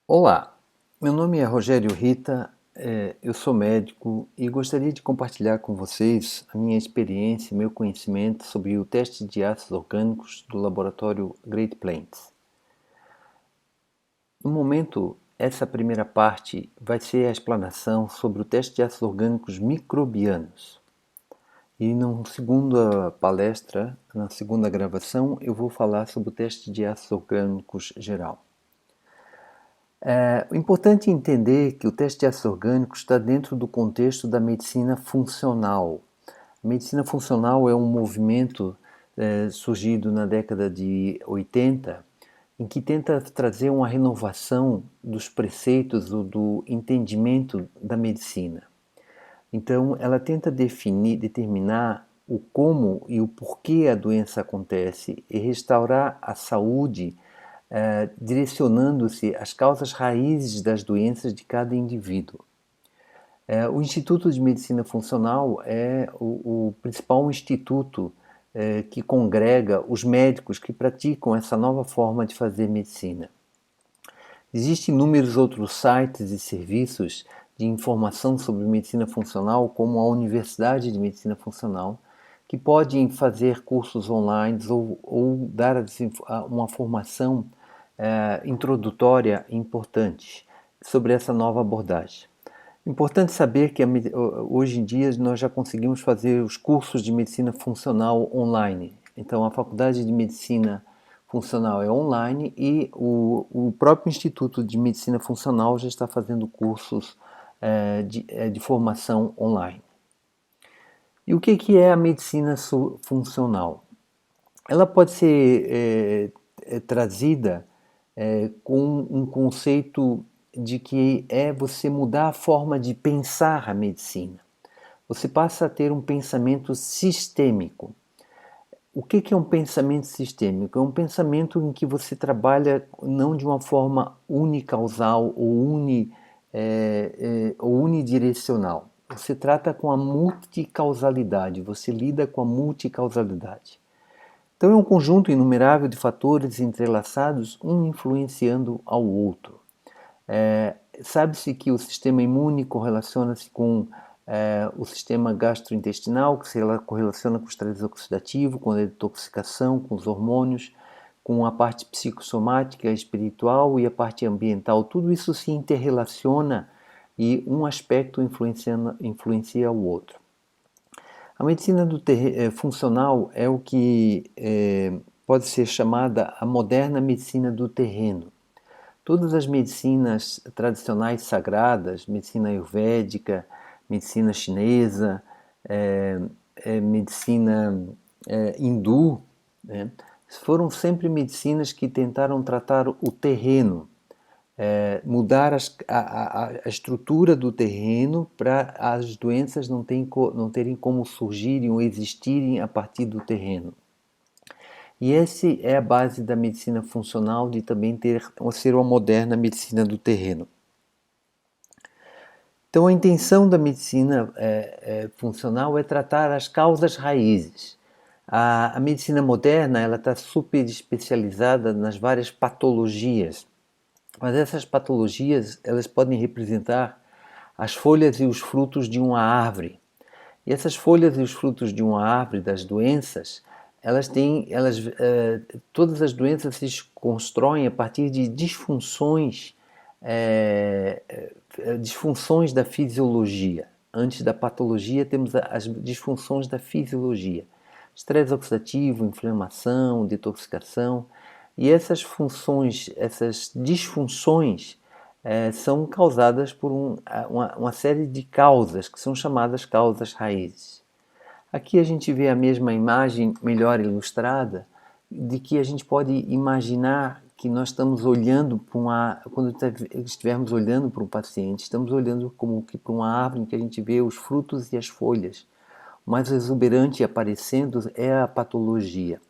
Olá, meu nome é Rogério Rita, eu sou médico e gostaria de compartilhar com vocês a minha experiência e meu conhecimento sobre o teste de ácidos orgânicos do laboratório Great Plains. No momento, essa primeira parte vai ser a explanação sobre o teste de ácidos orgânicos microbianos. E na segunda palestra, na segunda gravação, eu vou falar sobre o teste de ácidos orgânicos geral. É importante entender que o teste de ácidos orgânicos está dentro do contexto da medicina funcional. A medicina funcional é um movimento surgido na década de 80, em que tenta trazer uma renovação dos preceitos ou do entendimento da medicina. Então, ela tenta determinar o como e o porquê a doença acontece e restaurar a saúde, direcionando-se às causas raízes das doenças de cada indivíduo. O Instituto de Medicina Funcional é o principal instituto que congrega os médicos que praticam essa nova forma de fazer medicina. Existem inúmeros outros sites e serviços de informação sobre medicina funcional, como a Universidade de Medicina Funcional, que podem fazer cursos online ou dar uma formação introdutória importante sobre essa nova abordagem. Importante saber que hoje em dia nós já conseguimos fazer os cursos de medicina funcional online. Então, a Faculdade de Medicina Funcional é online e o próprio Instituto de Medicina Funcional já está fazendo cursos de formação online. E o que é a medicina funcional? Ela pode ser trazida com um conceito de que é você mudar a forma de pensar a medicina. Você passa a ter um pensamento sistêmico. O que é um pensamento sistêmico? É um pensamento em que você trabalha não de uma forma unicausal ou unidirecional. Você trata com a multicausalidade, você lida com a multicausalidade. Então é um conjunto inumerável de fatores entrelaçados, um influenciando ao outro. Sabe-se que o sistema imune correlaciona-se com o sistema gastrointestinal, que se correlaciona com o estresse oxidativo, com a detoxicação, com os hormônios, com a parte psicossomática, espiritual e a parte ambiental. Tudo isso se interrelaciona e um aspecto influencia o outro. A medicina funcional é o que pode ser chamada a moderna medicina do terreno. Todas as medicinas tradicionais sagradas, medicina ayurvédica, medicina chinesa, medicina hindu, né, foram sempre medicinas que tentaram tratar o terreno, mudar a estrutura do terreno para as doenças não terem como surgirem ou existirem a partir do terreno. E essa é a base da medicina funcional, de também ser uma moderna medicina do terreno. Então a intenção da medicina funcional é tratar as causas raízes. A medicina moderna ela está super especializada nas várias patologias, mas essas patologias elas podem representar as folhas e os frutos de uma árvore. E essas folhas e os frutos de uma árvore, das doenças, todas as doenças se constroem a partir de disfunções da fisiologia. Antes da patologia, temos as disfunções da fisiologia. Estresse oxidativo, inflamação, detoxicação. E essas disfunções são causadas por uma série de causas, que são chamadas causas raízes. Aqui a gente vê a mesma imagem melhor ilustrada, de que a gente pode imaginar que nós estamos olhando quando estivermos olhando para um paciente, estamos olhando como que para uma árvore em que a gente vê os frutos e as folhas. O mais exuberante aparecendo é a patologia.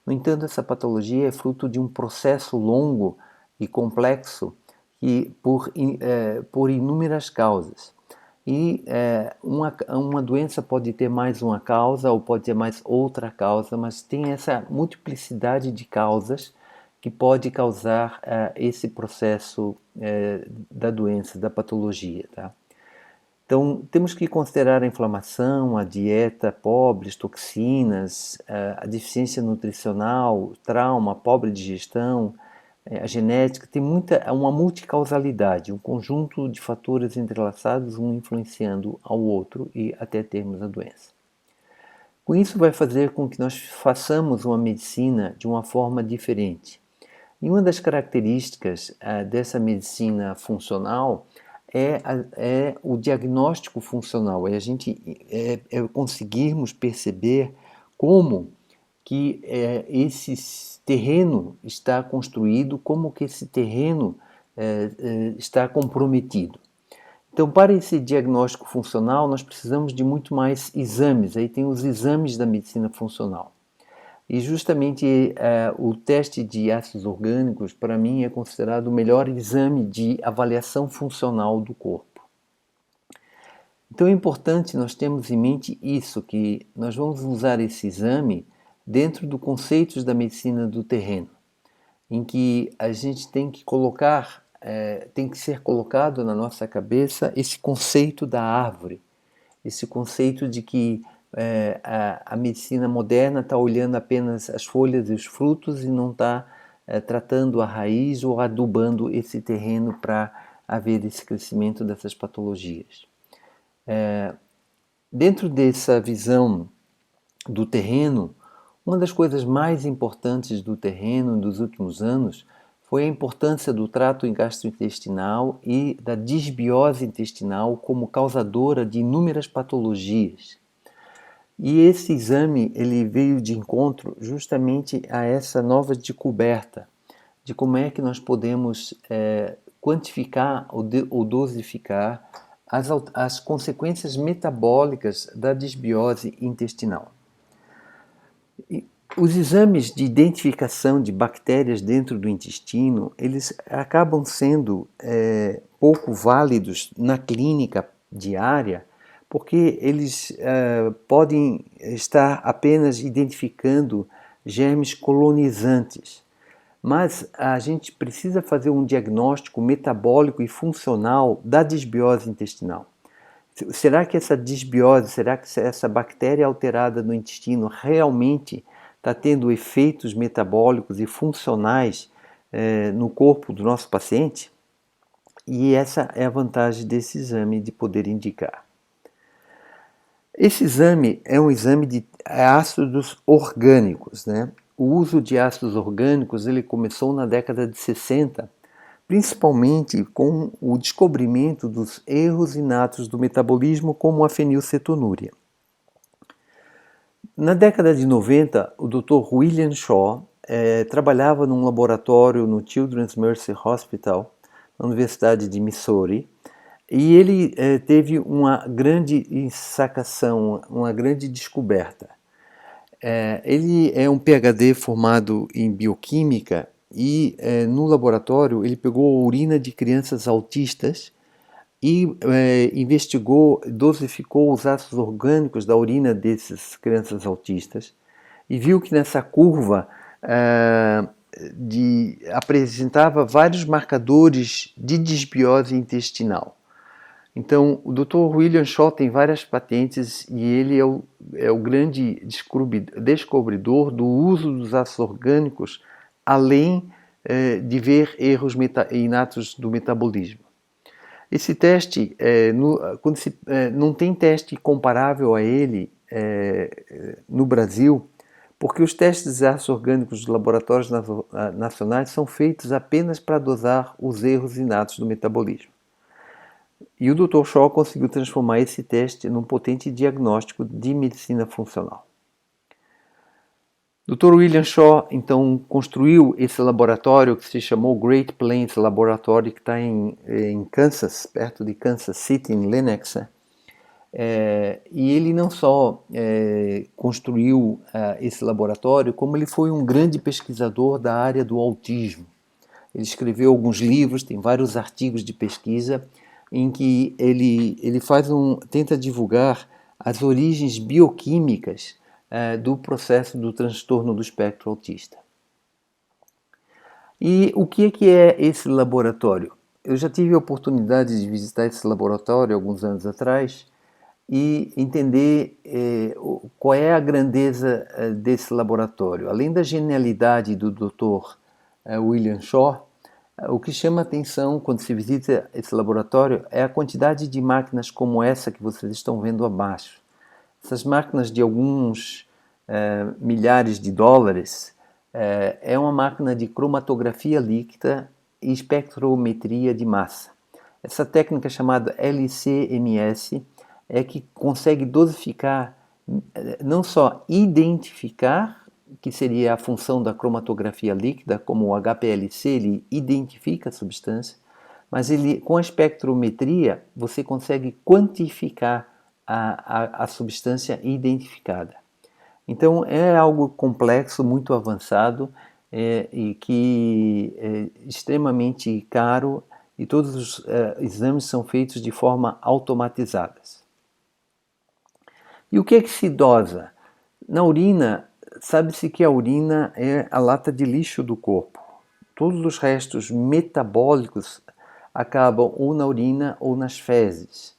No entanto, essa patologia é fruto de um processo longo e complexo por inúmeras causas. E uma doença pode ter mais uma causa ou pode ter mais outra causa, mas tem essa multiplicidade de causas que pode causar esse processo da doença, da patologia, tá? Então, temos que considerar a inflamação, a dieta pobre, as toxinas, a deficiência nutricional, trauma, pobre digestão, a genética. Tem uma multicausalidade, um conjunto de fatores entrelaçados, um influenciando ao outro e até termos a doença. Com isso, vai fazer com que nós façamos uma medicina de uma forma diferente. E uma das características dessa medicina funcional é o diagnóstico funcional, é conseguirmos perceber como que esse terreno está construído, como que esse terreno está comprometido. Então, para esse diagnóstico funcional, nós precisamos de muito mais exames. Aí tem os exames da medicina funcional. E justamente o teste de ácidos orgânicos, para mim, é considerado o melhor exame de avaliação funcional do corpo. Então é importante nós termos em mente isso, que nós vamos usar esse exame dentro dos conceitos da medicina do terreno, em que a gente tem que colocar, tem que ser colocado na nossa cabeça esse conceito da árvore, esse conceito de que a medicina moderna está olhando apenas as folhas e os frutos e não está tratando a raiz ou adubando esse terreno para haver esse crescimento dessas patologias. Dentro dessa visão do terreno, uma das coisas mais importantes do terreno dos últimos anos foi a importância do trato gastrointestinal e da disbiose intestinal como causadora de inúmeras patologias. E esse exame ele veio de encontro justamente a essa nova descoberta de como é que nós podemos quantificar ou dosificar as consequências metabólicas da disbiose intestinal. Os exames de identificação de bactérias dentro do intestino, eles acabam sendo pouco válidos na clínica diária, porque eles podem estar apenas identificando germes colonizantes. Mas a gente precisa fazer um diagnóstico metabólico e funcional da disbiose intestinal. Será que essa disbiose, será que essa bactéria alterada no intestino realmente está tendo efeitos metabólicos e funcionais no corpo do nosso paciente? E essa é a vantagem desse exame de poder indicar. Esse exame é um exame de ácidos orgânicos, né? O uso de ácidos orgânicos ele começou na década de 60, principalmente com o descobrimento dos erros inatos do metabolismo, como a fenilcetonúria. Na década de 90, o Dr. William Shaw trabalhava num laboratório no Children's Mercy Hospital, na Universidade de Missouri, e ele teve uma grande sacação, uma grande descoberta. Ele é um PhD formado em bioquímica e no laboratório ele pegou a urina de crianças autistas e investigou, dosificou os ácidos orgânicos da urina dessas crianças autistas e viu que nessa curva apresentava vários marcadores de disbiose intestinal. Então, o Dr. William Shaw tem várias patentes e ele é o grande descobridor do uso dos ácidos orgânicos, além de ver erros inatos do metabolismo. Esse teste, não tem teste comparável a ele no Brasil, porque os testes de ácidos orgânicos dos laboratórios nacionais são feitos apenas para dosar os erros inatos do metabolismo. E o Dr. Shaw conseguiu transformar esse teste num potente diagnóstico de medicina funcional. Dr. William Shaw, então, construiu esse laboratório que se chamou Great Plains Laboratory, que está em Kansas, perto de Kansas City, em Lenexa. E ele não só construiu esse laboratório, como ele foi um grande pesquisador da área do autismo. Ele escreveu alguns livros, tem vários artigos de pesquisa, em que ele tenta divulgar as origens bioquímicas do processo do transtorno do espectro autista. E o que é esse laboratório? Eu já tive a oportunidade de visitar esse laboratório alguns anos atrás e entender qual é a grandeza desse laboratório. Além da genialidade do Dr. William Shaw, o que chama atenção quando se visita esse laboratório é a quantidade de máquinas como essa que vocês estão vendo abaixo. Essas máquinas de alguns milhares de dólares é uma máquina de cromatografia líquida e espectrometria de massa. Essa técnica chamada LC-MS é que consegue dosificar, não só identificar, que seria a função da cromatografia líquida, como o HPLC, ele identifica a substância, mas ele, com a espectrometria você consegue quantificar a substância identificada. Então é algo complexo, muito avançado e que é extremamente caro, e todos os exames são feitos de forma automatizadas. E o que é que se dosa? Na urina, sabe-se que a urina é a lata de lixo do corpo. Todos os restos metabólicos acabam ou na urina ou nas fezes.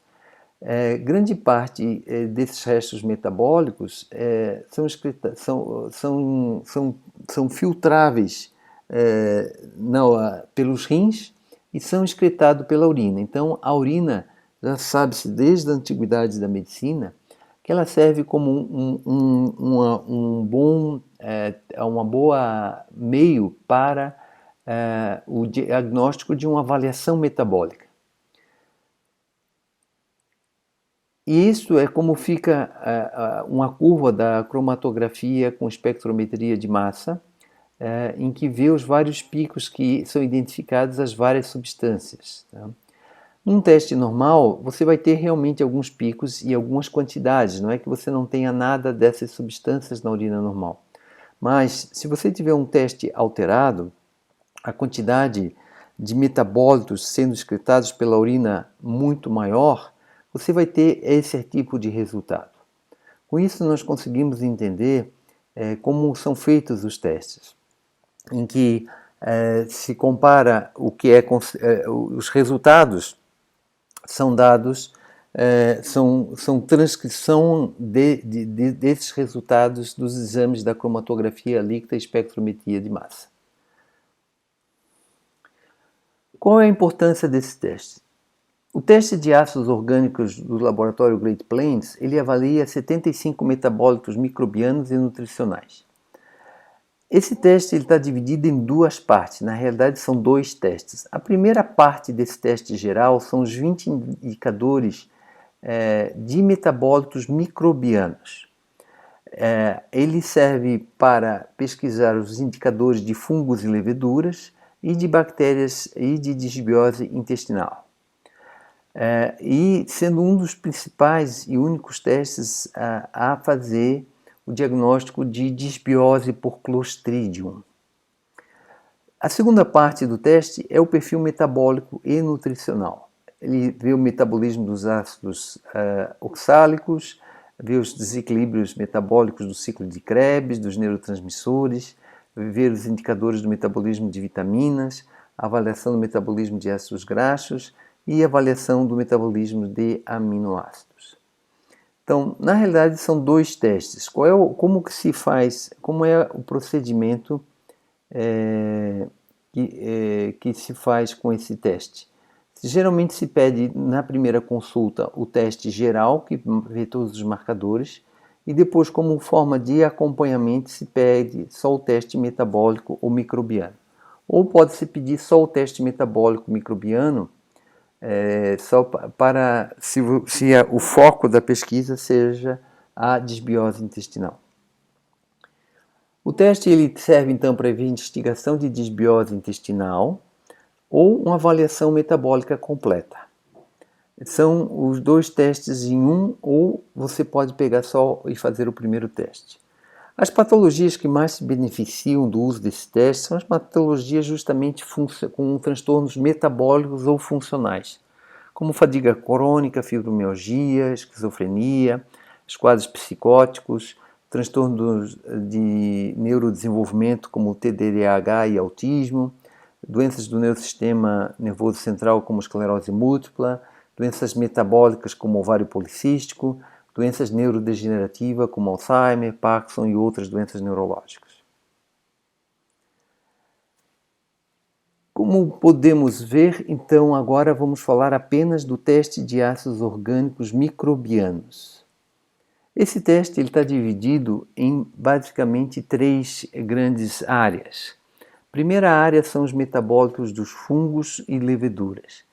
Grande parte desses restos metabólicos são filtráveis pelos rins e são excretados pela urina. Então, a urina, já sabe-se desde a antiguidade da medicina, que ela serve como uma boa meio para o diagnóstico de uma avaliação metabólica. E isso é como fica uma curva da cromatografia com espectrometria de massa, em que vê os vários picos que são identificados as várias substâncias. Tá? Num teste normal, você vai ter realmente alguns picos e algumas quantidades, não é que você não tenha nada dessas substâncias na urina normal. Mas, se você tiver um teste alterado, a quantidade de metabólitos sendo excretados pela urina muito maior, você vai ter esse tipo de resultado. Com isso, nós conseguimos entender como são feitos os testes, em que se compara o que os resultados são dados, são transcrição desses resultados dos exames da cromatografia líquida e espectrometria de massa. Qual é a importância desse teste? O teste de ácidos orgânicos do laboratório Great Plains, ele avalia 75 metabólitos microbianos e nutricionais. Esse teste está dividido em duas partes, na realidade são dois testes. A primeira parte desse teste geral são os 20 indicadores de metabólitos microbianos. Ele serve para pesquisar os indicadores de fungos e leveduras e de bactérias e de disbiose intestinal. E sendo um dos principais e únicos testes a fazer o diagnóstico de disbiose por Clostridium. A segunda parte do teste é o perfil metabólico e nutricional. Ele vê o metabolismo dos ácidos oxálicos, vê os desequilíbrios metabólicos do ciclo de Krebs, dos neurotransmissores, vê os indicadores do metabolismo de vitaminas, a avaliação do metabolismo de ácidos graxos e a avaliação do metabolismo de aminoácidos. Então, na realidade, são dois testes. Como que se faz, como é o procedimento que se faz com esse teste? Geralmente se pede na primeira consulta o teste geral, que vê todos os marcadores, e depois, como forma de acompanhamento, se pede só o teste metabólico ou microbiano. Ou pode-se pedir só o teste metabólico microbiano, só para se o foco da pesquisa seja a disbiose intestinal. O teste ele serve então para investigação de disbiose intestinal ou uma avaliação metabólica completa. São os dois testes em um, ou você pode pegar só e fazer o primeiro teste. As patologias que mais se beneficiam do uso desse teste são as patologias justamente com transtornos metabólicos ou funcionais, como fadiga crônica, fibromialgia, esquizofrenia, os quadros psicóticos, transtornos de neurodesenvolvimento como TDAH e autismo, doenças do neurosistema nervoso central como esclerose múltipla, doenças metabólicas como ovário policístico, doenças neurodegenerativas como Alzheimer, Parkinson e outras doenças neurológicas. Como podemos ver, então agora vamos falar apenas do teste de ácidos orgânicos microbianos. Esse teste está dividido em basicamente 3 grandes áreas. A primeira área são os metabólitos dos fungos e leveduras.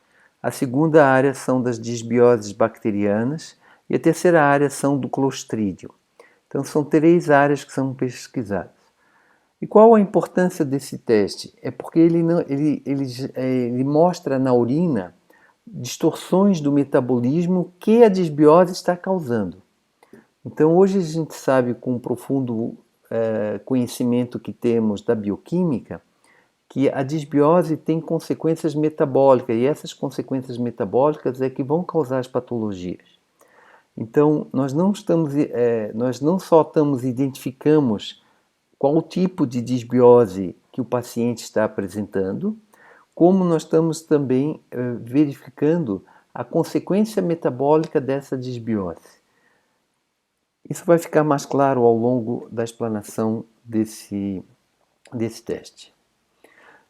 A segunda área são das disbioses bacterianas e a terceira área são do Clostridium. Então são 3 áreas que são pesquisadas. E qual a importância desse teste? É porque ele mostra na urina distorções do metabolismo que a disbiose está causando. Então hoje a gente sabe, com um profundo conhecimento que temos da bioquímica, que a disbiose tem consequências metabólicas, e essas consequências metabólicas é que vão causar as patologias. Então nós não só identificamos qual o tipo de disbiose que o paciente está apresentando, como nós estamos também verificando a consequência metabólica dessa disbiose. Isso vai ficar mais claro ao longo da explanação desse teste.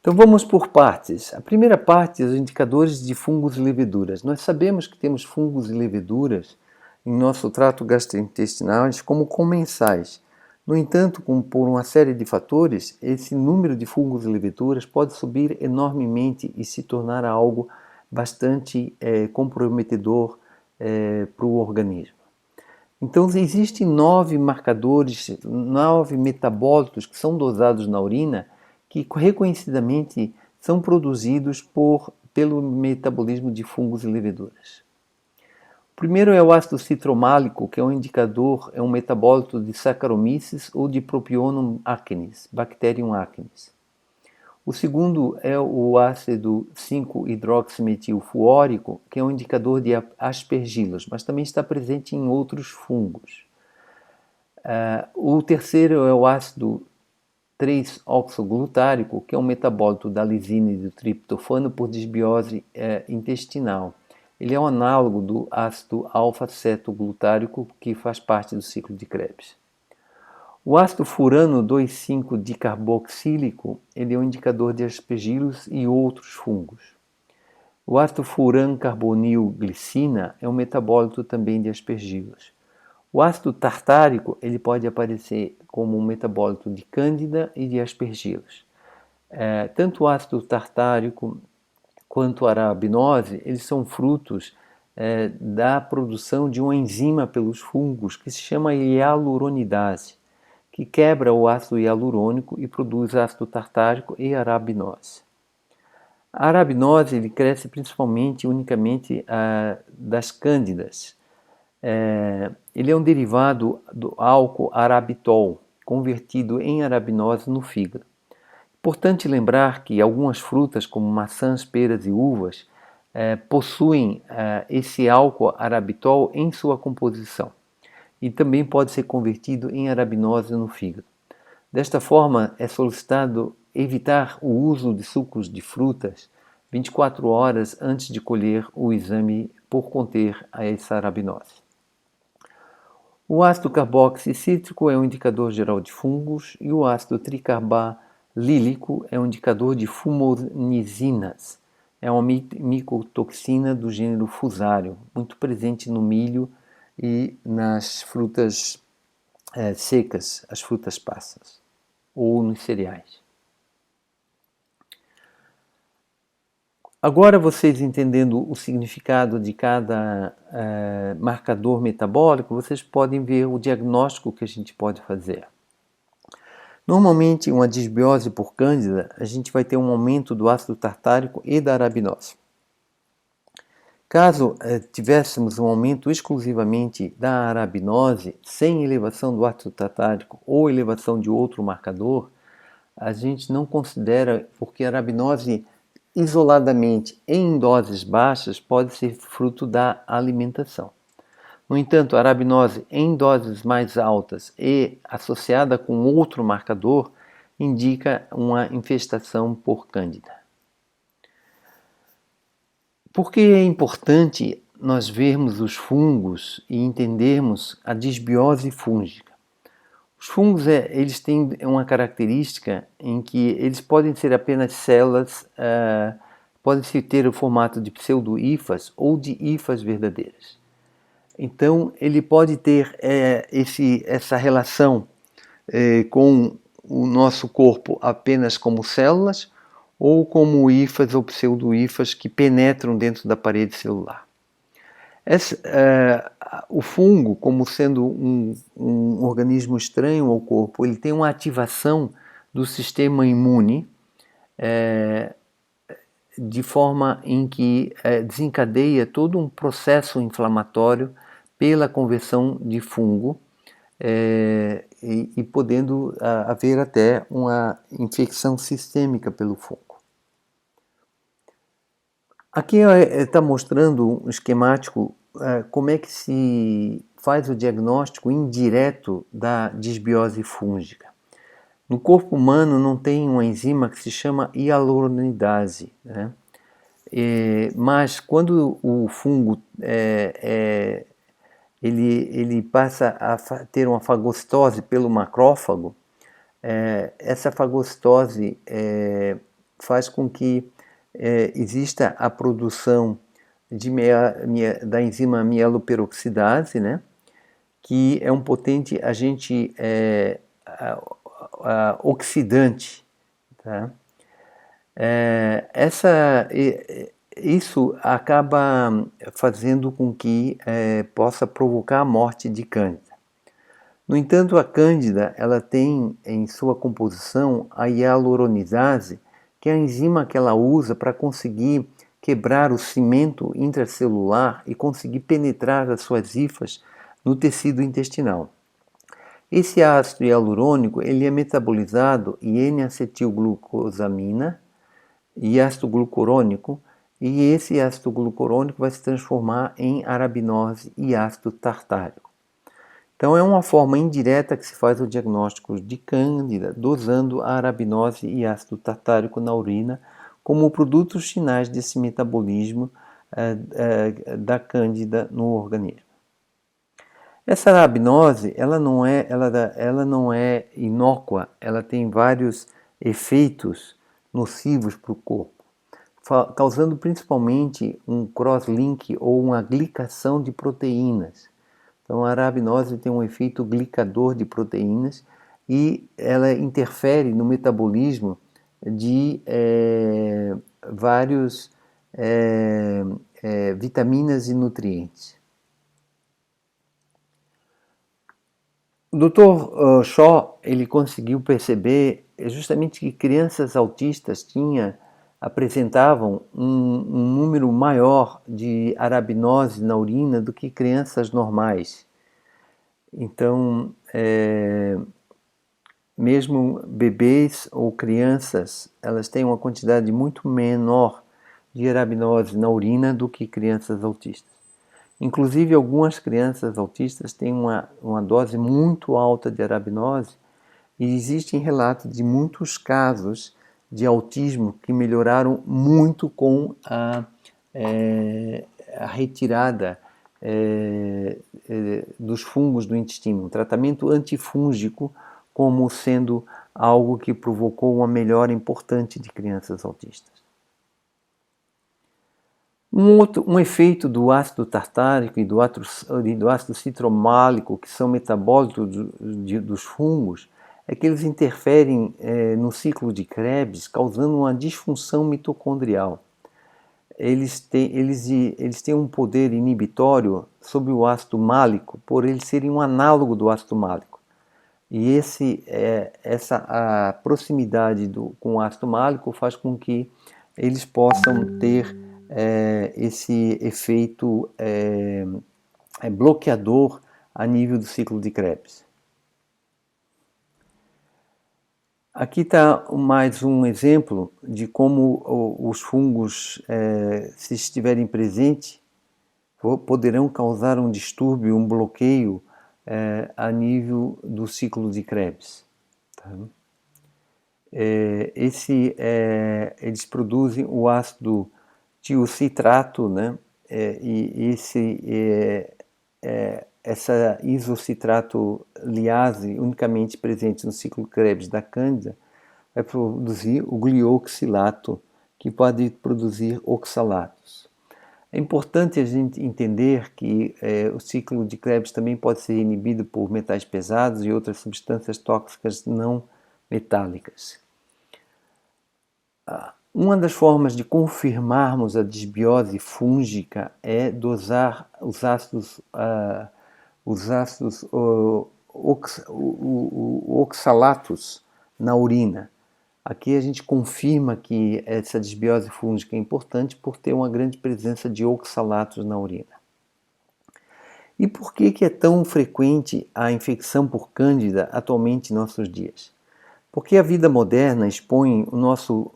Então vamos por partes. A primeira parte é os indicadores de fungos e leveduras. Nós sabemos que temos fungos e leveduras em nosso trato gastrointestinal como comensais. No entanto, por uma série de fatores, esse número de fungos e leveduras pode subir enormemente e se tornar algo bastante comprometedor para o organismo. Então, existem 9 marcadores, 9 metabólitos que são dosados na urina que reconhecidamente são produzidos pelo metabolismo de fungos e leveduras. O primeiro é o ácido citromálico, que é um indicador, é um metabólito de Saccharomyces ou de Propionum acnes, Bacterium acnes. O segundo é o ácido 5-hidroximetilfluórico, que é um indicador de Aspergillus, mas também está presente em outros fungos. O terceiro é o ácido 3-oxoglutárico, que é um metabólito da lisina e do triptofano por disbiose intestinal. Ele é um análogo do ácido alfa-cetoglutárico, que faz parte do ciclo de Krebs. O ácido furano 2,5-dicarboxílico, ele é um indicador de Aspergillus e outros fungos. O ácido furan-carbonil-glicina é um metabólito também de Aspergillus. O ácido tartárico, ele pode aparecer como um metabólito de Cândida e de Aspergillus. Tanto o ácido tartárico quanto a arabinose, eles são frutos da produção de uma enzima pelos fungos que se chama hialuronidase, que quebra o ácido hialurônico e produz ácido tartárico e arabinose. A arabinose ele cresce unicamente das cândidas. Ele é um derivado do álcool arabitol, convertido em arabinose no fígado. Importante lembrar que algumas frutas, como maçãs, peras e uvas, possuem esse álcool arabitol em sua composição e também pode ser convertido em arabinose no fígado. Desta forma, é solicitado evitar o uso de sucos de frutas 24 horas antes de colher o exame por conter essa arabinose. O ácido carboxicítrico é um indicador geral de fungos e o ácido tricarbalílico é um indicador de fumonizinas. É uma micotoxina do gênero Fusarium, muito presente no milho e nas frutas secas, as frutas passas, ou nos cereais. Agora, vocês entendendo o significado de cada marcador metabólico, vocês podem ver o diagnóstico que a gente pode fazer. Normalmente, uma disbiose por cândida, a gente vai ter um aumento do ácido tartárico e da arabinose. Caso tivéssemos um aumento exclusivamente da arabinose, sem elevação do ácido tartárico ou elevação de outro marcador, a gente não considera, porque a arabinose isoladamente em doses baixas pode ser fruto da alimentação. No entanto, a arabinose em doses mais altas e associada com outro marcador indica uma infestação por cândida. Por que é importante nós vermos os fungos e entendermos a disbiose fúngica? Os fungos eles têm uma característica em que eles podem ser apenas células, podem ter o formato de pseudo-hifas ou de hifas verdadeiras. Então, ele pode ter essa relação com o nosso corpo apenas como células ou como hifas ou pseudo-hifas que penetram dentro da parede celular. O fungo, como sendo um organismo estranho ao corpo, ele tem uma ativação do sistema imune de forma em que desencadeia todo um processo inflamatório pela conversão de fungo e podendo haver até uma infecção sistêmica pelo fungo. Aqui está mostrando um esquemático como é que se faz o diagnóstico indireto da disbiose fúngica. No corpo humano não tem uma enzima que se chama hialuronidase, né? Mas quando o fungo ele passa a ter uma fagocitose pelo macrófago, essa fagocitose faz com que exista a produção da enzima mieloperoxidase, né, que é um potente agente oxidante. Tá? Isso acaba fazendo com que possa provocar a morte de Cândida. No entanto, a Cândida ela tem em sua composição a hialuronidase, que é a enzima que ela usa para conseguir quebrar o cimento intracelular e conseguir penetrar as suas hifas no tecido intestinal. Esse ácido hialurônico ele é metabolizado em N-acetilglucosamina e ácido glucurônico, e esse ácido glucurônico vai se transformar em arabinose e ácido tartárico. Então é uma forma indireta que se faz o diagnóstico de Cândida, dosando a arabinose e ácido tartárico na urina como produtos finais desse metabolismo da Cândida no organismo. Essa arabinose ela não é inócua, ela tem vários efeitos nocivos para o corpo, causando principalmente um cross-link ou uma glicação de proteínas. Então, a arabinose tem um efeito glicador de proteínas e ela interfere no metabolismo de vários vitaminas e nutrientes. O Dr. Shaw ele conseguiu perceber justamente que crianças autistas apresentavam um número maior de arabinose na urina do que crianças normais. Então, mesmo bebês ou crianças, elas têm uma quantidade muito menor de arabinose na urina do que crianças autistas. Inclusive, algumas crianças autistas têm uma dose muito alta de arabinose e existem relatos de muitos casos de autismo que melhoraram muito com a retirada dos fungos do intestino, um tratamento antifúngico como sendo algo que provocou uma melhora importante de crianças autistas. Um efeito do ácido tartárico e do ácido citromálico, que são metabólitos dos fungos, é que eles interferem no ciclo de Krebs, causando uma disfunção mitocondrial. Eles têm um poder inibitório sobre o ácido málico, por eles serem um análogo do ácido málico. E a proximidade com o ácido málico faz com que eles possam ter esse efeito bloqueador a nível do ciclo de Krebs. Aqui está mais um exemplo de como os fungos, se estiverem presentes, poderão causar um distúrbio, um bloqueio a nível do ciclo de Krebs. Tá? Eles produzem o ácido tiocitrato, né? Essa isocitrato liase unicamente presente no ciclo Krebs da Cândida vai produzir o glioxilato, que pode produzir oxalatos. É importante a gente entender que o ciclo de Krebs também pode ser inibido por metais pesados e outras substâncias tóxicas não metálicas. Uma das formas de confirmarmos a desbiose fúngica é dosar os ácidos oxalatos na urina. Aqui a gente confirma que essa desbiose fúngica é importante por ter uma grande presença de oxalatos na urina. E por que é tão frequente a infecção por cândida atualmente em nossos dias? Porque a vida moderna expõe o nosso...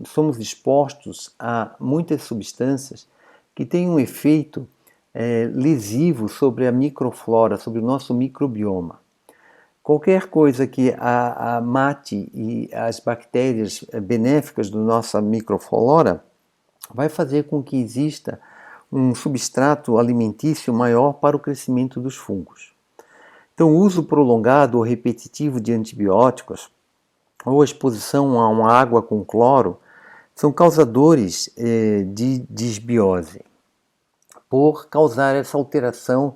somos expostos a muitas substâncias que têm um efeito lesivo sobre a microflora, sobre o nosso microbioma. Qualquer coisa que mate as bactérias benéficas da nossa microflora vai fazer com que exista um substrato alimentício maior para o crescimento dos fungos. Então, o uso prolongado ou repetitivo de antibióticos ou a exposição a uma água com cloro são causadores de desbiose, por causar essa alteração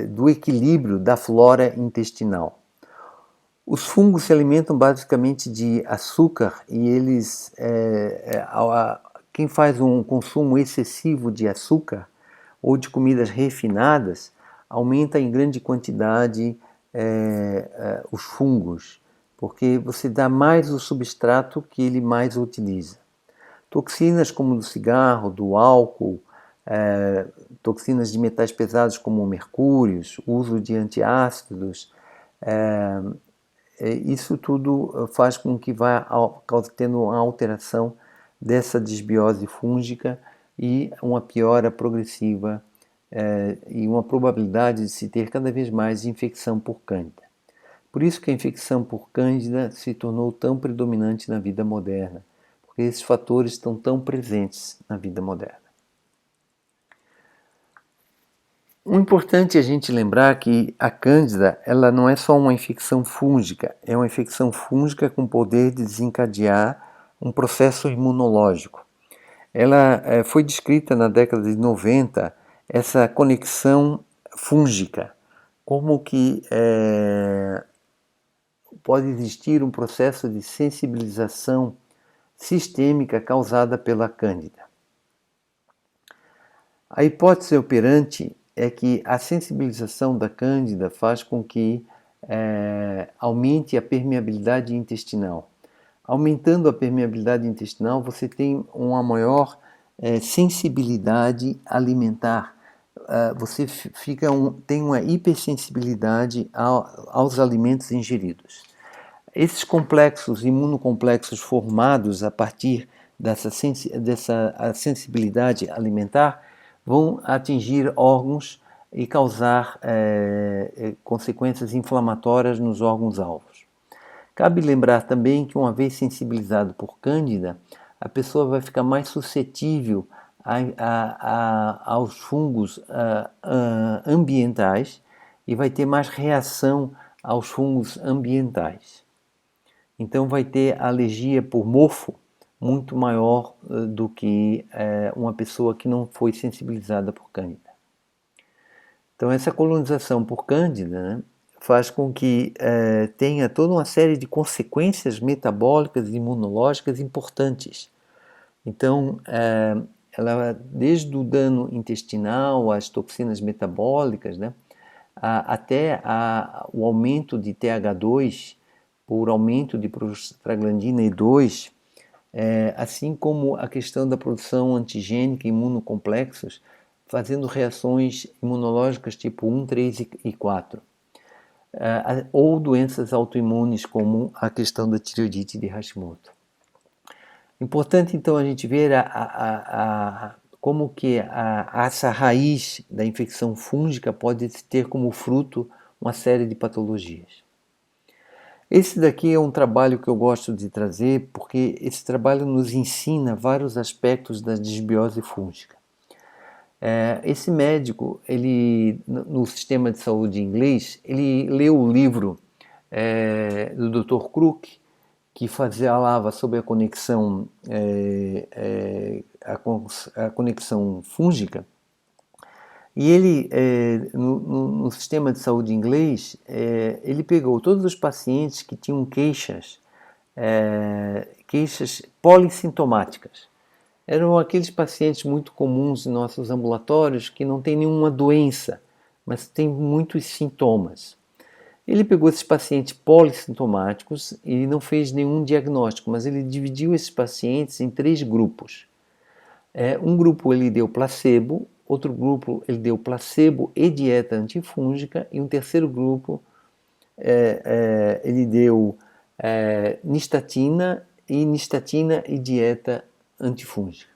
do equilíbrio da flora intestinal. Os fungos se alimentam basicamente de açúcar e eles, quem faz um consumo excessivo de açúcar ou de comidas refinadas, aumenta em grande quantidade os fungos, porque você dá mais o substrato que ele mais utiliza. Toxinas como do cigarro, do álcool, toxinas de metais pesados como mercúrios, uso de antiácidos, isso tudo faz com que vá tendo uma alteração dessa desbiose fúngica e uma piora progressiva e uma probabilidade de se ter cada vez mais infecção por cândida. Por isso que a infecção por cândida se tornou tão predominante na vida moderna, porque esses fatores estão tão presentes na vida moderna. O importante é a gente lembrar que a cândida ela não é só uma infecção fúngica, é uma infecção fúngica com poder de desencadear um processo imunológico. Ela foi descrita na década de 90, essa conexão fúngica, como que pode existir um processo de sensibilização sistêmica causada pela cândida. A hipótese operante é que a sensibilização da cândida faz com que aumente a permeabilidade intestinal. Aumentando a permeabilidade intestinal, você tem uma maior sensibilidade alimentar. Você tem uma hipersensibilidade aos alimentos ingeridos. Esses complexos, imunocomplexos formados a partir dessa sensibilidade alimentar, vão atingir órgãos e causar consequências inflamatórias nos órgãos-alvos. Cabe lembrar também que, uma vez sensibilizado por cândida, a pessoa vai ficar mais suscetível aos fungos ambientais e vai ter mais reação aos fungos ambientais. Então vai ter alergia por mofo muito maior do que uma pessoa que não foi sensibilizada por cândida. Então essa colonização por cândida, né, faz com que tenha toda uma série de consequências metabólicas e imunológicas importantes. Então, ela, desde o dano intestinal, as toxinas metabólicas, né, até o aumento de TH2 por aumento de prostaglandina E2, assim como a questão da produção antigênica e imunocomplexos, fazendo reações imunológicas tipo 1, 3 e 4. Ou doenças autoimunes como a questão da tireoidite de Hashimoto. Importante então a gente ver como que essa raiz da infecção fúngica pode ter como fruto uma série de patologias. Esse daqui é um trabalho que eu gosto de trazer porque esse trabalho nos ensina vários aspectos da disbiose fúngica. Esse médico, ele, no sistema de saúde inglês, ele leu o livro do Dr. Crook, que falava sobre a conexão, a conexão fúngica, e ele, no sistema de saúde inglês, ele pegou todos os pacientes que tinham queixas polissintomáticas. Eram aqueles pacientes muito comuns em nossos ambulatórios que não têm nenhuma doença, mas têm muitos sintomas. Ele pegou esses pacientes polissintomáticos e não fez nenhum diagnóstico, mas ele dividiu esses pacientes em 3 grupos. Um grupo ele deu placebo, outro grupo ele deu placebo e dieta antifúngica, e um terceiro grupo ele deu nistatina e dieta antifúngica.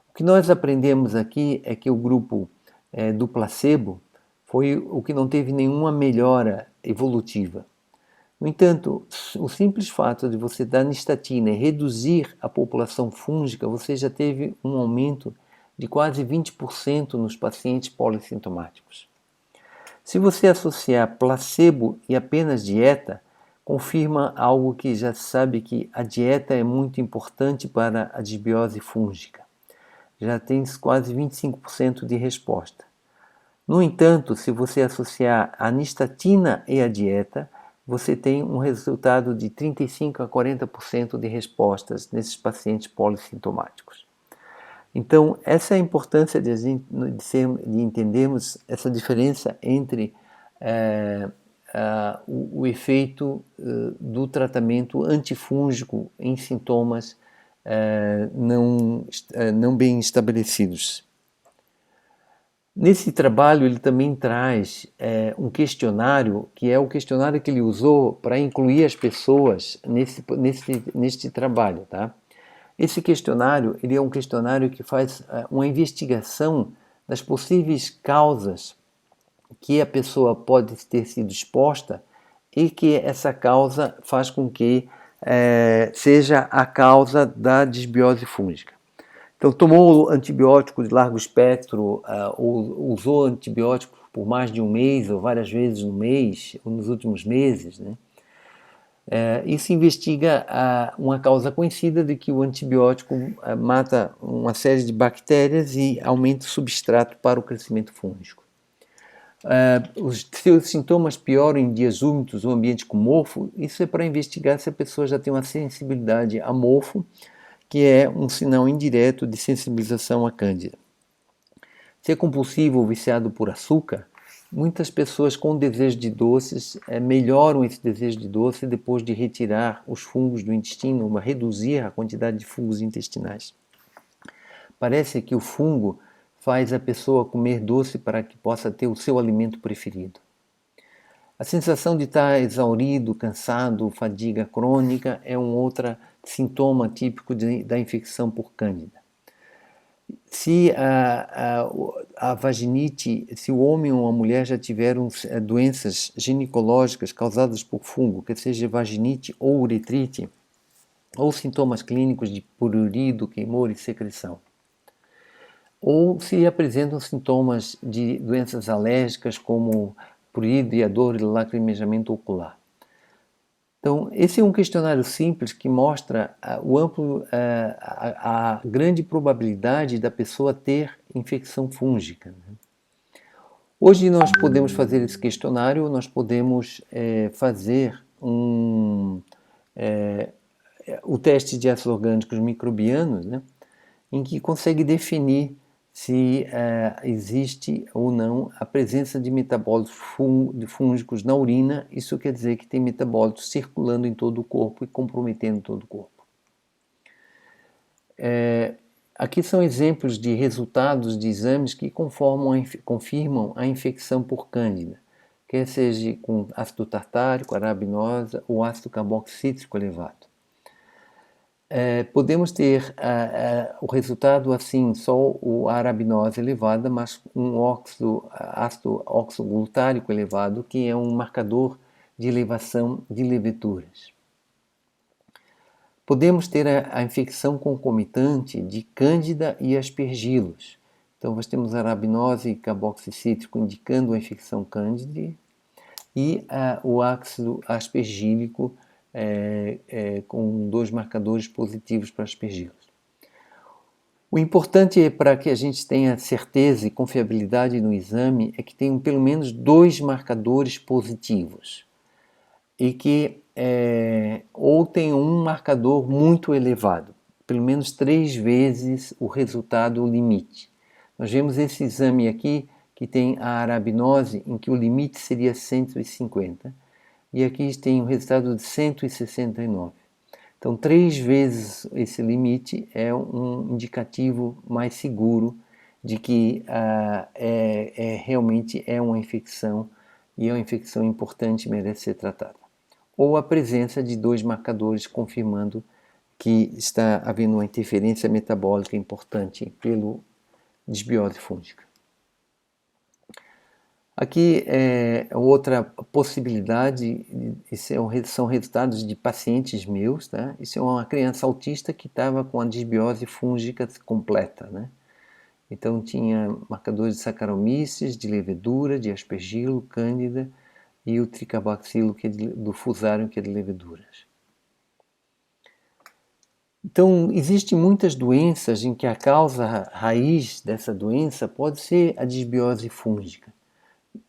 O que nós aprendemos aqui é que o grupo do placebo foi o que não teve nenhuma melhora evolutiva. No entanto, o simples fato de você dar nistatina e reduzir a população fúngica, você já teve um aumento de quase 20% nos pacientes polissintomáticos. Se você associar placebo e apenas dieta, confirma algo que já se sabe, que a dieta é muito importante para a disbiose fúngica. Já tem quase 25% de resposta. No entanto, se você associar a nistatina e a dieta, você tem um resultado de 35 a 40% de respostas nesses pacientes polissintomáticos. Então, essa é a importância de entendermos essa diferença entre o efeito do tratamento antifúngico em sintomas não bem estabelecidos. Nesse trabalho ele também traz um questionário, que é o questionário que ele usou para incluir as pessoas neste trabalho, tá? Esse questionário, ele é um questionário que faz uma investigação das possíveis causas que a pessoa pode ter sido exposta e que essa causa faz com que seja a causa da disbiose fúngica. Então, tomou antibiótico de largo espectro, ou usou antibiótico por mais de um mês, ou várias vezes no mês, ou nos últimos meses, né? Isso investiga uma causa conhecida de que o antibiótico mata uma série de bactérias e aumenta o substrato para o crescimento fúngico. Os seus sintomas pioram em dias úmidos ou ambiente com mofo. Isso é para investigar se a pessoa já tem uma sensibilidade a mofo, que é um sinal indireto de sensibilização à cândida. Se é compulsivo ou viciado por açúcar, muitas pessoas com desejo de doces melhoram esse desejo de doce depois de retirar os fungos do intestino, ou reduzir a quantidade de fungos intestinais. Parece que o fungo faz a pessoa comer doce para que possa ter o seu alimento preferido. A sensação de estar exaurido, cansado, fadiga crônica é um outro sintoma típico da infecção por cândida. Se a vaginite, se o homem ou a mulher já tiveram doenças ginecológicas causadas por fungo, que seja vaginite ou uretrite, ou sintomas clínicos de prurido, queimor e secreção, ou se apresentam sintomas de doenças alérgicas como prurido e a dor e lacrimejamento ocular. Então, esse é um questionário simples que mostra a grande probabilidade da pessoa ter infecção fúngica, né? Hoje nós podemos fazer esse questionário, nós podemos fazer o teste de ácidos orgânicos microbianos, né, em que consegue definir se existe ou não a presença de metabólitos fúngicos na urina. Isso quer dizer que tem metabólitos circulando em todo o corpo e comprometendo todo o corpo. Aqui são exemplos de resultados de exames que confirmam a infecção por cândida, quer seja com ácido tartárico, arabinosa ou ácido carboxílico elevado. Podemos ter o resultado assim, só a arabinose elevada, mas um ácido oxoglutárico elevado, que é um marcador de elevação de leveduras. Podemos ter a infecção concomitante de Cândida e aspergilos. Então, nós temos arabinose e carboxicítrico indicando a infecção Cândida e o ácido aspergílico com 2 marcadores positivos para aspergilos. O importante é, para que a gente tenha certeza e confiabilidade no exame, é que tenham pelo menos 2 marcadores positivos e que ou tenham um marcador muito elevado, pelo menos 3 vezes o resultado limite. Nós vemos esse exame aqui que tem a arabinose, em que o limite seria 150, e aqui tem um resultado de 169. Então, 3 vezes esse limite é um indicativo mais seguro de que realmente é uma infecção, e é uma infecção importante e merece ser tratada. Ou a presença de 2 marcadores confirmando que está havendo uma interferência metabólica importante pelo disbiose fúngica. Aqui outra possibilidade, são resultados de pacientes meus, tá? Isso é uma criança autista que estava com a disbiose fúngica completa, né? Então tinha marcadores de Saccharomyces, de levedura, de aspergilo, cândida e o tricarbacilo, que é do Fusarium, que é de leveduras. Então, existem muitas doenças em que a causa raiz dessa doença pode ser a disbiose fúngica.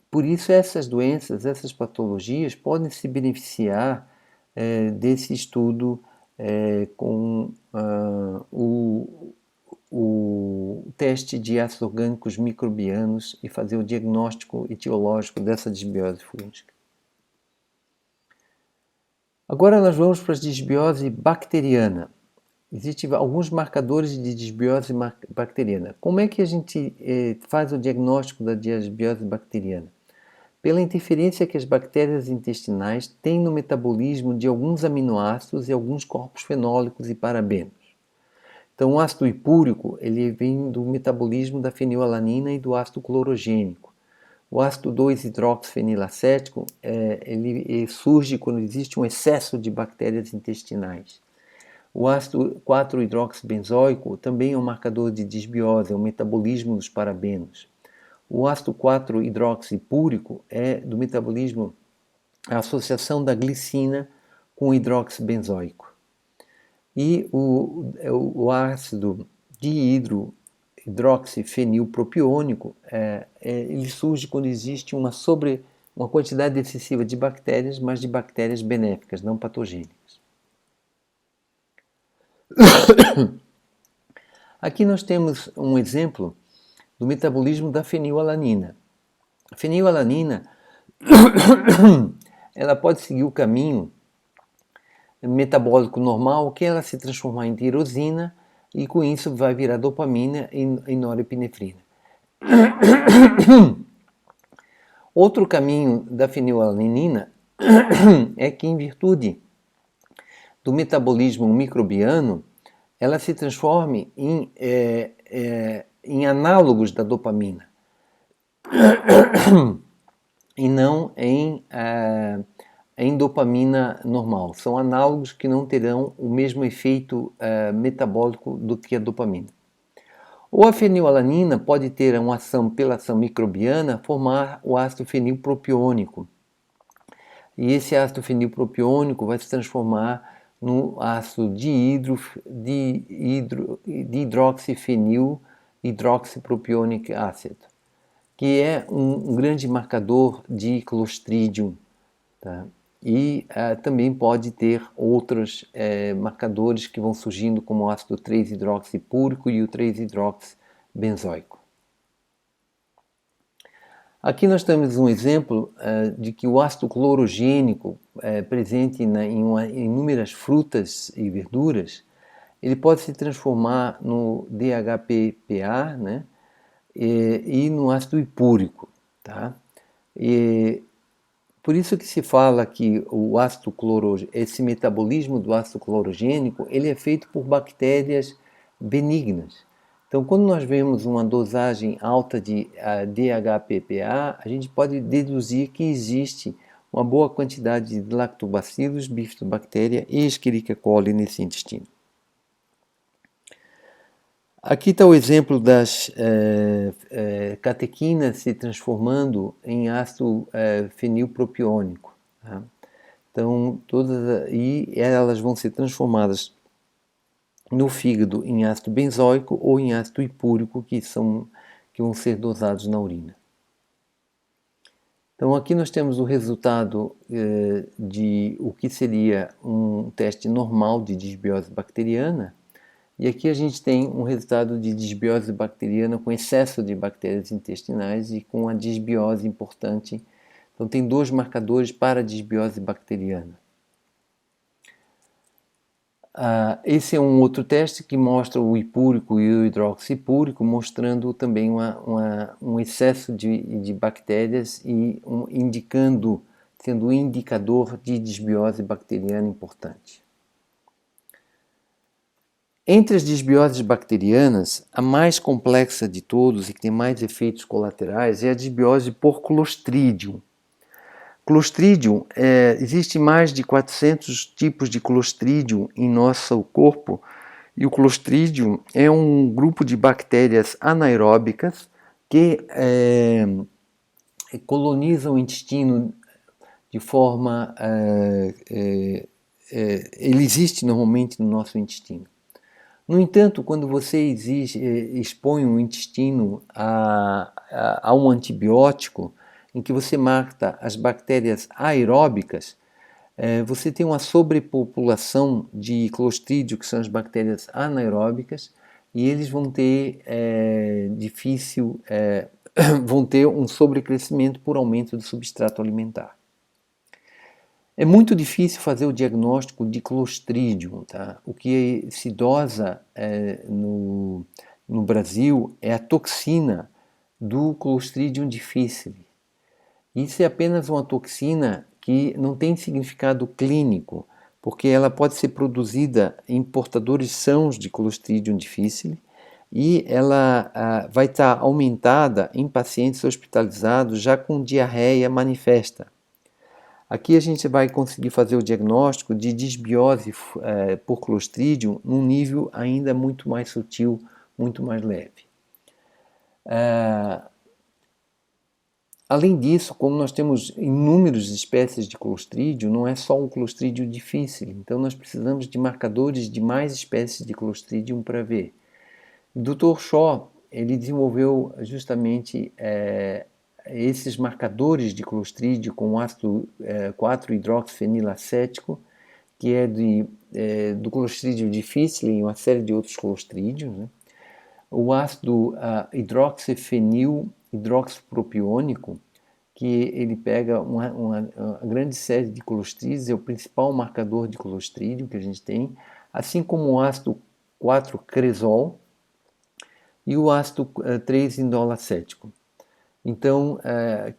Por isso, essas doenças, essas patologias podem se beneficiar desse estudo com o teste de ácidos orgânicos microbianos e fazer o diagnóstico etiológico dessa disbiose fúngica. Agora nós vamos para a disbiose bacteriana. Existem alguns marcadores de disbiose bacteriana. Como é que a gente faz o diagnóstico da disbiose bacteriana? Pela interferência que as bactérias intestinais têm no metabolismo de alguns aminoácidos e alguns corpos fenólicos e parabenos. Então, o ácido hipúrico ele vem do metabolismo da fenilalanina e do ácido clorogênico. O ácido 2-hidroxifenilacético ele surge quando existe um excesso de bactérias intestinais. O ácido 4-hidroxibenzoico também é um marcador de disbiose, é o metabolismo dos parabenos. O ácido 4-hidroxipúrico é do metabolismo, a associação da glicina com o hidroxibenzoico. E o ácido dihidroxifenilpropiônico ele surge quando existe uma quantidade excessiva de bactérias, mas de bactérias benéficas, não patogênicas. Aqui nós temos um exemplo do metabolismo da fenilalanina. A fenilalanina ela pode seguir o caminho metabólico normal, que ela se transformar em tirosina e com isso vai virar dopamina e norepinefrina. Outro caminho da fenilalanina é que, em virtude do metabolismo microbiano, ela se transforme em análogos da dopamina e não em dopamina normal. São análogos que não terão o mesmo efeito metabólico do que a dopamina. Ou a fenilalanina pode ter uma ação pela ação microbiana, formar o ácido fenilpropiônico. E esse ácido fenilpropiônico vai se transformar no ácido dihidroxifenil hidroxipropionic acid, que é um grande marcador de Clostridium. Tá? E também pode ter outros marcadores que vão surgindo, como o ácido 3-hidroxipúrico e o 3-hidroxibenzoico. Aqui nós temos um exemplo de que o ácido clorogênico presente em inúmeras frutas e verduras, ele pode se transformar no DHPPA, né? E no ácido hipúrico. Tá? Por isso que se fala que esse metabolismo do ácido clorogênico ele é feito por bactérias benignas. Então, quando nós vemos uma dosagem alta de DHPPA, a gente pode deduzir que existe uma boa quantidade de lactobacillus, bifidobactéria e Escherichia coli nesse intestino. Aqui está o exemplo das catequinas se transformando em ácido fenilpropiônico. Tá? Então, e elas vão ser transformadas no fígado em ácido benzoico ou em ácido hipúrico, que vão ser dosados na urina. Então, aqui nós temos o resultado de o que seria um teste normal de disbiose bacteriana. E aqui a gente tem um resultado de disbiose bacteriana com excesso de bactérias intestinais e com a disbiose importante. Então, tem 2 marcadores para a disbiose bacteriana. Esse é um outro teste que mostra o hipúrico e o hidroxipúrico, mostrando também um excesso de bactérias e sendo um indicador de disbiose bacteriana importante. Entre as disbioses bacterianas, a mais complexa de todos e que tem mais efeitos colaterais é a disbiose por Clostridium. Clostridium, existe mais de 400 tipos de Clostridium em nosso corpo, e o Clostridium é um grupo de bactérias anaeróbicas que colonizam o intestino de forma... ele existe normalmente no nosso intestino. No entanto, quando você expõe o intestino a um antibiótico, em que você mata as bactérias aeróbicas, você tem uma sobrepopulação de Clostridium, que são as bactérias anaeróbicas, e eles vão ter vão ter um sobrecrescimento por aumento do substrato alimentar. É muito difícil fazer o diagnóstico de Clostridium. Tá? O que se dosa no Brasil é a toxina do Clostridium difficile. Isso é apenas uma toxina que não tem significado clínico, porque ela pode ser produzida em portadores sãos de Clostridium difficile e ela vai estar aumentada em pacientes hospitalizados já com diarreia manifesta. Aqui a gente vai conseguir fazer o diagnóstico de disbiose por Clostridium num nível ainda muito mais sutil, muito mais leve. Além disso, como nós temos inúmeras espécies de Clostridium, não é só um Clostridium difficile, então nós precisamos de marcadores de mais espécies de Clostridium para ver. O Dr. Shaw, ele desenvolveu justamente esses marcadores de Clostridium com ácido 4-hidroxifenilacético, que é do Clostridium difficile e uma série de outros Clostridiums, né? O ácido hidroxifenil hidroxipropiônico, que ele pega uma grande série de Clostridiums, é o principal marcador de Clostridium que a gente tem, assim como o ácido 4-cresol e o ácido 3-indolacético. Então,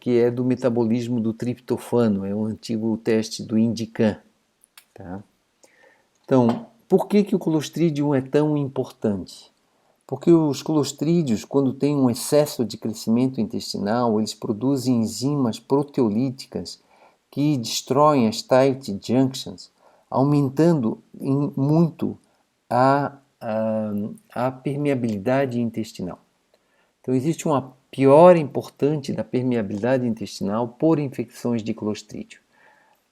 que é do metabolismo do triptofano, é um antigo teste do Indican. Tá? Então, por que o Clostridium é tão importante? Porque os clostrídeos, quando tem um excesso de crescimento intestinal, eles produzem enzimas proteolíticas que destroem as tight junctions, aumentando muito a permeabilidade intestinal. Então, existe uma piora importante da permeabilidade intestinal por infecções de Clostridium.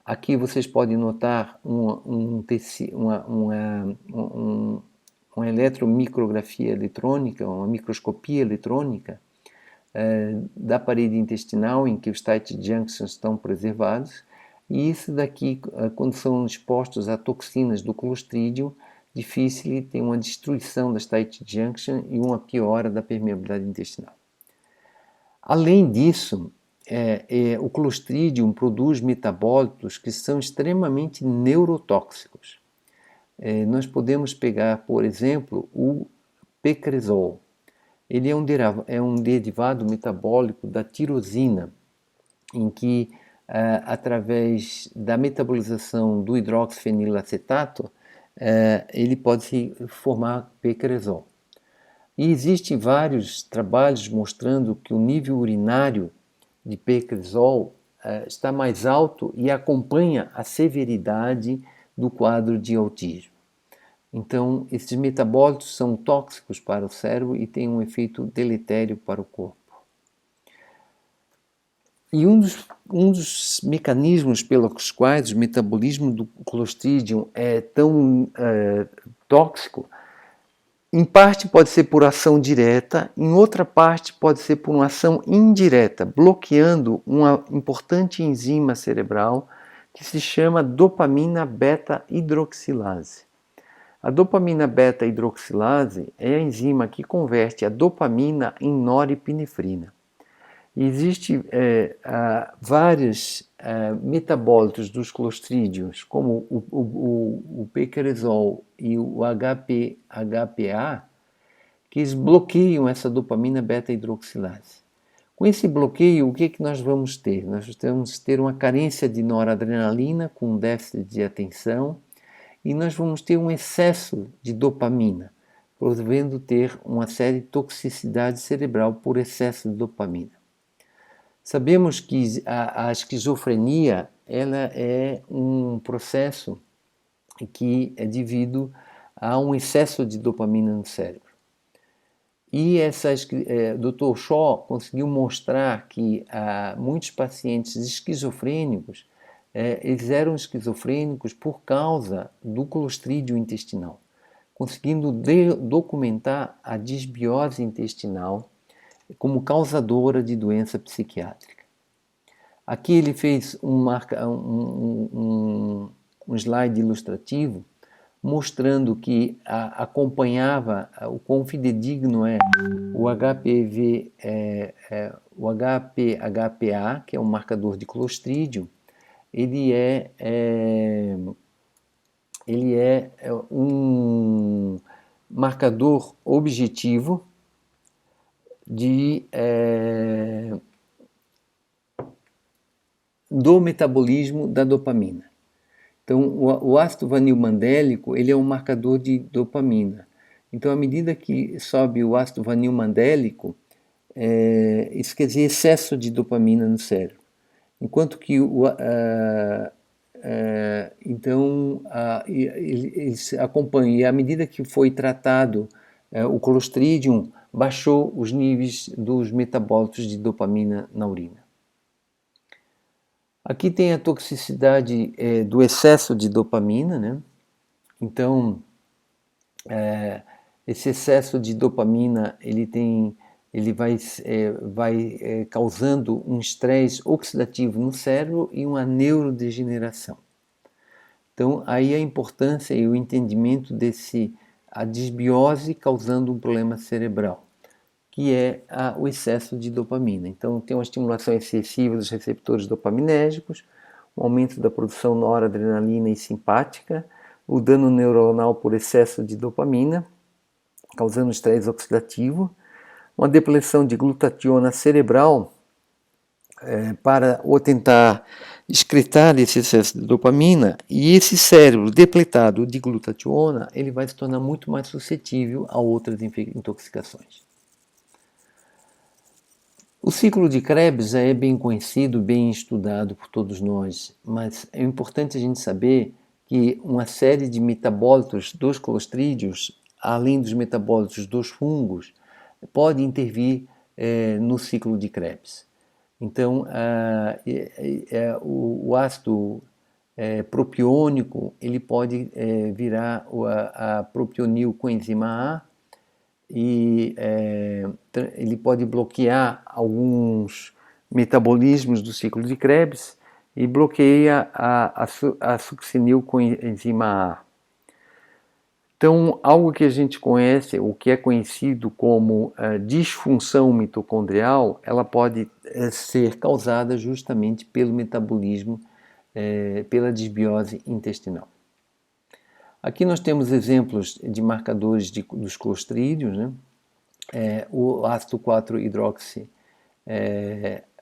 Aqui vocês podem notar uma eletromicrografia eletrônica, uma microscopia eletrônica da parede intestinal em que os tight junctions estão preservados, e isso daqui, quando são expostos a toxinas do Clostridium difficile, tem uma destruição das tight junctions e uma piora da permeabilidade intestinal. Além disso, o Clostridium produz metabólitos que são extremamente neurotóxicos. Nós podemos pegar, por exemplo, o pecresol. Ele é um derivado metabólico da tirosina, em que, através da metabolização do hidroxifenilacetato, ele pode se formar pecresol. E existem vários trabalhos mostrando que o nível urinário de pecresol está mais alto e acompanha a severidade do quadro de autismo. Então, esses metabólitos são tóxicos para o cérebro e têm um efeito deletério para o corpo. E um dos mecanismos pelos quais o metabolismo do Clostridium é tão tóxico, em parte pode ser por ação direta, em outra parte pode ser por uma ação indireta, bloqueando uma importante enzima cerebral que se chama dopamina beta-hidroxilase. A dopamina beta-hidroxilase é a enzima que converte a dopamina em norepinefrina. Existem vários metabólitos dos clostrídios, como o pecaresol e o HPA, que eles bloqueiam essa dopamina beta-hidroxilase. Com esse bloqueio, o que nós vamos ter? Nós vamos ter uma carência de noradrenalina com déficit de atenção e nós vamos ter um excesso de dopamina, podendo ter uma série de toxicidade cerebral por excesso de dopamina. Sabemos que a esquizofrenia ela é um processo que é devido a um excesso de dopamina no cérebro. E Dr. Shaw conseguiu mostrar que muitos pacientes esquizofrênicos eles eram esquizofrênicos por causa do clostrídio intestinal, conseguindo documentar a disbiose intestinal como causadora de doença psiquiátrica. Aqui ele fez um slide ilustrativo mostrando que acompanhava o quão fidedigno é o HPA, que é um marcador de clostrídio. Ele é um marcador objetivo do metabolismo da dopamina. Então, o ácido vanilmandélico ele é um marcador de dopamina. Então, à medida que sobe o ácido vanilmandélico, isso quer dizer excesso de dopamina no cérebro. Enquanto que eles acompanham, e à medida que foi tratado o clostridium, baixou os níveis dos metabólitos de dopamina na urina. Aqui tem a toxicidade do excesso de dopamina, né? Então, esse excesso de dopamina ele vai causando um estresse oxidativo no cérebro e uma neurodegeneração. Então, aí a importância e o entendimento a desbiose causando um problema cerebral, que é o excesso de dopamina. Então, tem uma estimulação excessiva dos receptores dopaminérgicos, um aumento da produção noradrenalina e simpática, o dano neuronal por excesso de dopamina, causando estresse oxidativo, uma depleção de glutationa cerebral para tentar excretar esse excesso de dopamina, e esse cérebro depletado de glutationa ele vai se tornar muito mais suscetível a outras intoxicações. O ciclo de Krebs já é bem conhecido, bem estudado por todos nós, mas é importante a gente saber que uma série de metabólitos dos clostrídios, além dos metabólitos dos fungos, pode intervir no ciclo de Krebs. Então, o ácido propiônico ele pode virar a propionil coenzima A, e ele pode bloquear alguns metabolismos do ciclo de Krebs e bloqueia a succinil coenzima A. Então, algo que a gente conhece, o que é conhecido como disfunção mitocondrial, ela pode ser causada justamente pelo metabolismo, pela desbiose intestinal. Aqui nós temos exemplos de marcadores dos clostrídios, né? O ácido 4-hidroxi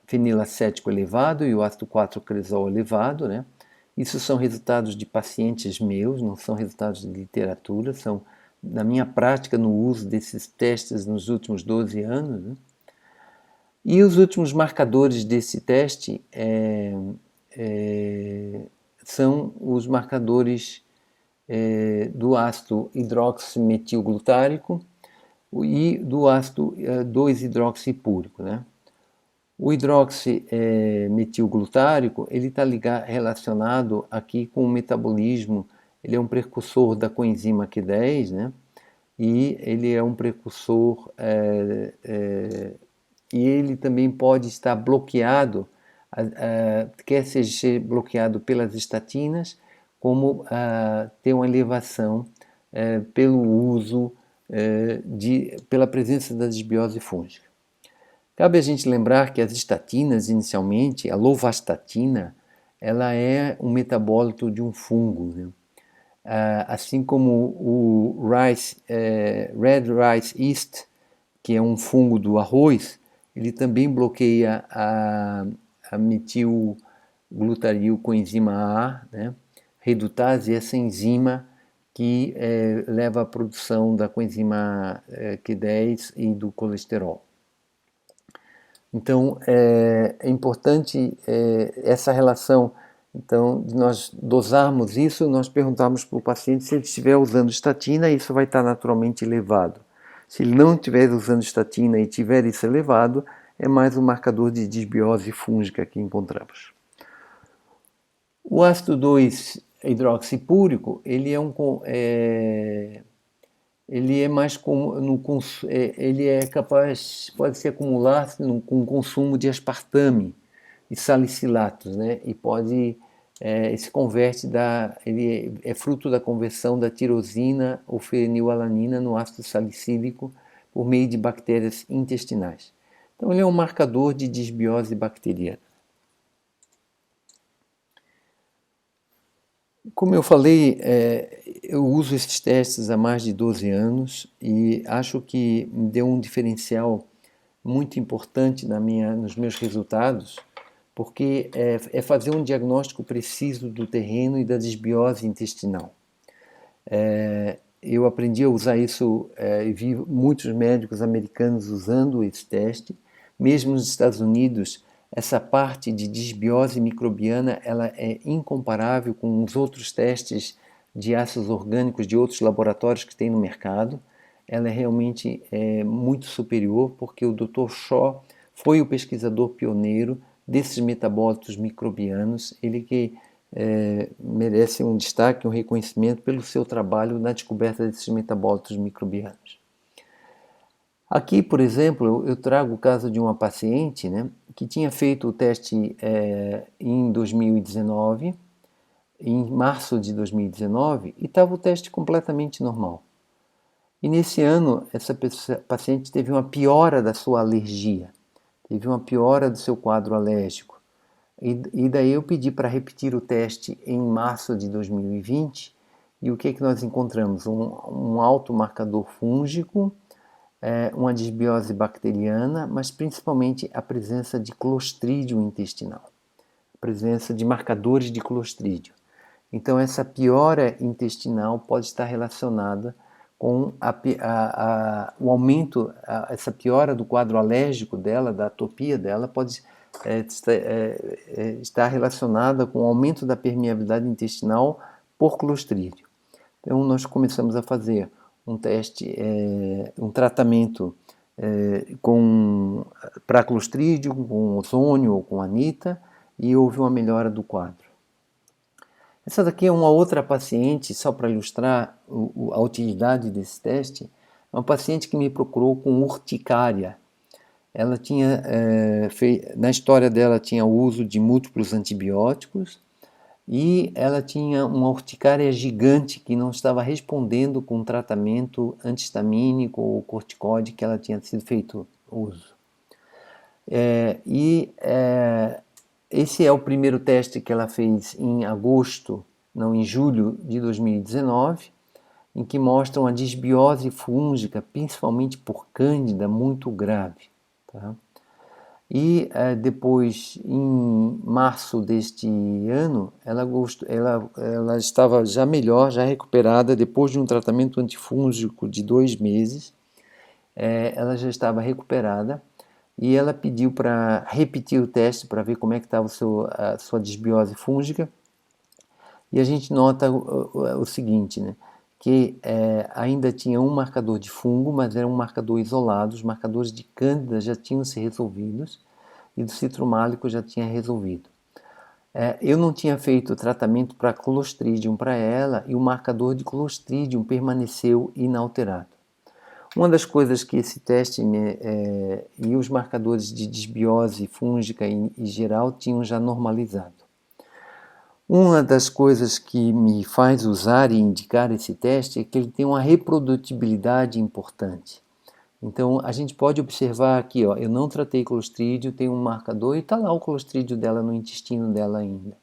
fenilacético elevado e o ácido 4-cresol elevado, né? Isso são resultados de pacientes meus, não são resultados de literatura, são da minha prática no uso desses testes nos últimos 12 anos, né? E os últimos marcadores desse teste são os marcadores do ácido hidroximetilglutárico e do ácido 2-hidroxipúrico, né? O hidroximetilglutárico, ele está relacionado aqui com o metabolismo, ele é um precursor da coenzima Q10, né? E ele é um precursor, e ele também pode estar bloqueado, quer seja bloqueado pelas estatinas, como ter uma elevação pelo uso, pela presença da desbiose fúngica. Cabe a gente lembrar que as estatinas, inicialmente, a lovastatina, ela é um metabólito de um fungo, né? Assim como o Red Rice Yeast, que é um fungo do arroz, ele também bloqueia a metilglutaril coenzima A, né? Redutase, essa enzima que leva à produção da coenzima Q10 e do colesterol. Então, é importante essa relação. Então, de nós dosarmos isso, nós perguntarmos para o paciente se ele estiver usando estatina, isso vai estar naturalmente elevado. Se ele não estiver usando estatina e tiver isso elevado, é mais um marcador de desbiose fúngica que encontramos. O ácido 2-hidroxipúrico, ele é mais ele é capaz, pode se acumular com o consumo de aspartame e salicilatos, né? E pode se converte ele é fruto da conversão da tirosina ou fenilalanina no ácido salicílico por meio de bactérias intestinais. Então ele é um marcador de desbiose bacteriana. Como eu falei, eu uso esses testes há mais de 12 anos e acho que me deu um diferencial muito importante nos meus resultados, porque é fazer um diagnóstico preciso do terreno e da desbiose intestinal. Eu aprendi a usar isso e vi muitos médicos americanos usando esse teste. Mesmo nos Estados Unidos, essa parte de desbiose microbiana ela é incomparável com os outros testes de ácidos orgânicos de outros laboratórios que tem no mercado. Ela é realmente muito superior, porque o Dr. Shaw foi o pesquisador pioneiro desses metabólitos microbianos, ele que merece um destaque, um reconhecimento pelo seu trabalho na descoberta desses metabólitos microbianos. Aqui, por exemplo, eu trago o caso de uma paciente, né, que tinha feito o teste em 2019, em março de 2019, e estava o teste completamente normal. E nesse ano, essa paciente teve uma piora da sua alergia, teve uma piora do seu quadro alérgico. E daí eu pedi para repetir o teste em março de 2020, e o que nós encontramos? Um alto marcador fúngico, uma desbiose bacteriana, mas principalmente a presença de clostrídio intestinal, a presença de marcadores de clostrídio. Então essa piora intestinal pode estar relacionada com o aumento, essa piora do quadro alérgico dela, da atopia dela, pode estar relacionada com o aumento da permeabilidade intestinal por clostrídio. Então nós começamos a fazer um teste, um tratamento para clostrídio, com ozônio ou com anita, e houve uma melhora do quadro. Essa daqui é uma outra paciente, só para ilustrar a utilidade desse teste, é uma paciente que me procurou com urticária. Ela tinha, na história dela, tinha o uso de múltiplos antibióticos e ela tinha uma urticária gigante que não estava respondendo com o tratamento antihistamínico ou corticoide que ela tinha sido feito uso. Esse é o primeiro teste que ela fez em julho de 2019, em que mostra uma desbiose fúngica, principalmente por cândida, muito grave. Tá? E depois, em março deste ano, ela estava já melhor, já recuperada, depois de um tratamento antifúngico de 2 meses, ela já estava recuperada. e ela pediu para repetir o teste para ver como é que estava a sua desbiose fúngica. E a gente nota o seguinte, né? Que ainda tinha um marcador de fungo, mas era um marcador isolado. Os marcadores de cândida já tinham se resolvidos e do citromálico já tinha resolvido. Eu não tinha feito tratamento para Clostridium para ela e o marcador de Clostridium permaneceu inalterado. Uma das coisas que esse teste e os marcadores de desbiose fúngica em geral tinham já normalizado. Uma das coisas que me faz usar e indicar esse teste é que ele tem uma reprodutibilidade importante. Então, a gente pode observar aqui, ó, eu não tratei Clostridium, tem um marcador e está lá o Clostridium dela no intestino dela ainda.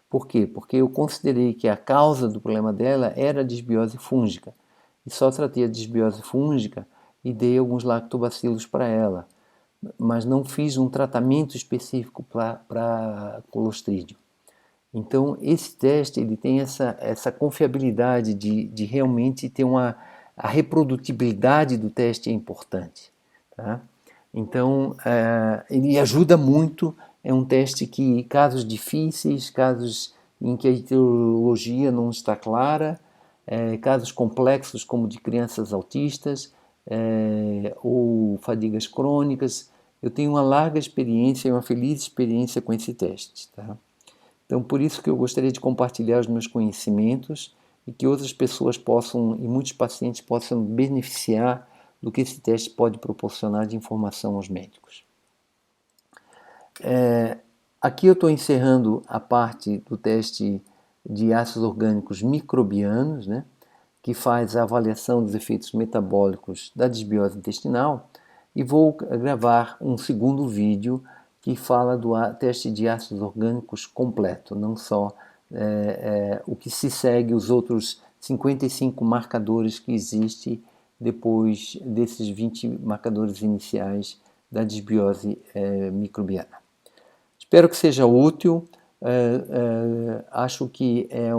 Por quê? Porque eu considerei que a causa do problema dela era a desbiose fúngica. E só tratei a desbiose fúngica e dei alguns lactobacilos para ela. Mas não fiz um tratamento específico para Clostridium. Então, esse teste ele tem essa confiabilidade de realmente ter a reprodutibilidade do teste é importante. Tá? Então, ele ajuda muito, é um teste que, casos difíceis, casos em que a etiologia não está clara, casos complexos como de crianças autistas ou fadigas crônicas, eu tenho uma larga experiência e uma feliz experiência com esse teste. Tá? Então, por isso que eu gostaria de compartilhar os meus conhecimentos e que outras pessoas possam, e muitos pacientes possam beneficiar do que esse teste pode proporcionar de informação aos médicos. Aqui eu estou encerrando a parte do teste de ácidos orgânicos microbianos, né, que faz a avaliação dos efeitos metabólicos da desbiose intestinal, e vou gravar um segundo vídeo que fala do teste de ácidos orgânicos completo, não só o que se segue os outros 55 marcadores que existem depois desses 20 marcadores iniciais da desbiose microbiana. Espero que seja útil, acho que é